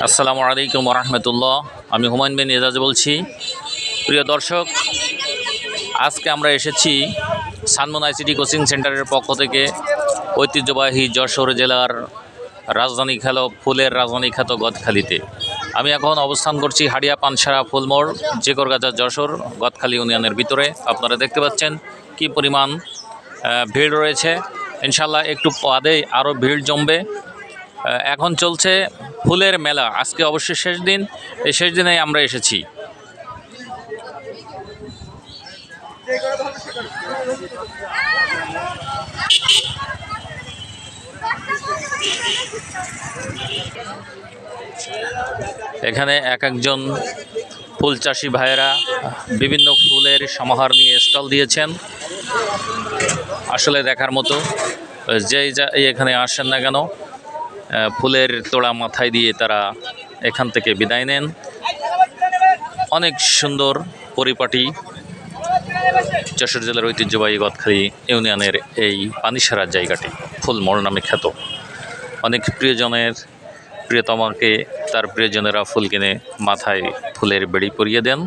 আসসালামু আলাইকুম রহমতুল্লাহ। আমি হুমায়ুন বিন এজাজ বলছি। প্রিয় দর্শক, আজকে আমরা এসেছি সানমুন আইসিটি কোচিং সেন্টারের পক্ষ থেকে ঐতিহ্যবাহী যশোর জেলার রাজধানী ফুলের রাজধানী খ্যাত গদখালিতে। আমি এখন অবস্থান করছি হাড়িয়া পানসারা ফুলমোড়, জেকরগাছা, যশোর গদখালি ইউনিয়নের ভিতরে। আপনারা দেখতে পাচ্ছেন কি পরিমাণ ভিড় রয়েছে। ইনশাল্লাহ একটু বাদেই আরও ভিড় জমবে। এখন চলছে ফুলের মেলা। আজকে অবশ্যই শেষ দিন, এই শেষ দিনে আমরা এসেছি। এখানে এক একজন ফুল চাষি ভাইয়েরা বিভিন্ন ফুলের সমাহার নিয়ে স্টল দিয়েছেন। আসলে দেখার মতো, যেই এখানে আসেন না কেন, ফুলের তোড়া মাথায় দিয়ে তারা এখান থেকে বিদায় নেন। অনেক সুন্দর পরিপাটি যশোর জেলার ঐতিহ্যবাহী গদখালি ইউনিয়নের এই পানিসারার জায়গাটি ফুলমোড় নামে খ্যাত। অনেক প্রিয়তমাকে তার প্রিয়জনেরা ফুল কিনে মাথায় ফুলের বেড়ি পরিয়ে দেন।